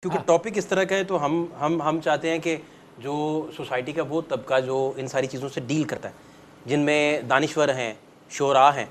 क्योंकि टॉपिक इस तरह का है, तो हम चाहते हैं कि जो सोसाइटी का वो तबका जो इन सारी चीज़ों से डील करता है, जिनमें दानिश्वर हैं, शोरा हैं,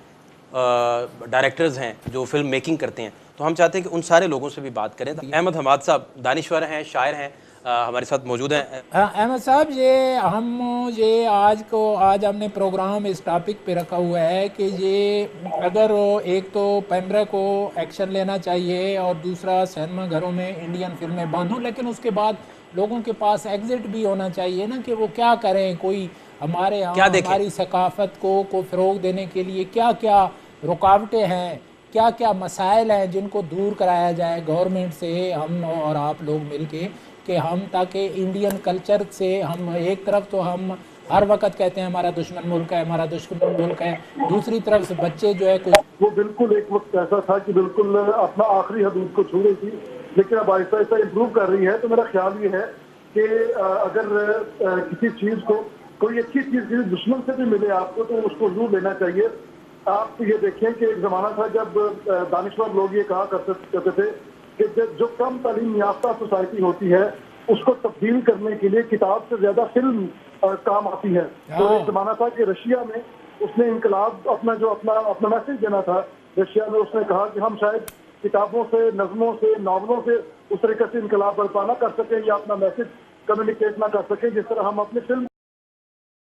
डायरेक्टर्स हैं जो फिल्म मेकिंग करते हैं, तो हम चाहते हैं कि उन सारे लोगों से भी बात करें। अहमद हमाद साहब दानिश्वर हैं, शायर हैं, हमारे साथ मौजूद हैं। अहमद साहब, ये आज हमने प्रोग्राम इस टॉपिक पे रखा हुआ है कि ये अगर एक तो पैमरा को एक्शन लेना चाहिए और दूसरा सिनेमा घरों में इंडियन फिल्में बंद हों, लेकिन उसके बाद लोगों के पास एग्जिट भी होना चाहिए ना, कि वो क्या करें, कोई हमारे क्या यहाँ देखें? हमारी सकाफ़त को फ़रोग़ देने के लिए क्या क्या रुकावटें हैं, क्या क्या मसाइल हैं जिनको दूर कराया जाए गवर्नमेंट से, हम और आप लोग मिलके, कि हम ताकि इंडियन कल्चर से हम एक तरफ तो हम हर वक्त कहते हैं हमारा दुश्मन मुल्क है, हमारा दुश्मन मुल्क है, दूसरी तरफ से बच्चे जो है कुछ वो बिल्कुल एक वक्त ऐसा था कि बिल्कुल अपना आखिरी हदूद को छू रही थी, लेकिन अब आहिस्ता आहिस्ता इम्प्रूव कर रही है। तो मेरा ख्याल ये है कि अगर किसी चीज़ को, कोई अच्छी चीज़ किसी दुश्मन से भी मिले आपको, तो उसको जरूर लेना चाहिए। आप ये देखें कि एक ज़माना था जब दानिश्वर लोग ये कहा करते थे कि जो कम तालीम याफ्ता सोसाइटी होती है उसको तब्दील करने के लिए किताब से ज्यादा फिल्म काम आती है। तो एक जमाना था कि रशिया में उसने इनकलाब अपना मैसेज देना था। रशिया में उसने कहा कि हम शायद किताबों से, नज़मों से, नावलों से उस तरीके से इनकलाब बर्पा ना कर सकें या अपना मैसेज कम्युनिकेट ना कर सकें जिस तरह हम अपने फिल्म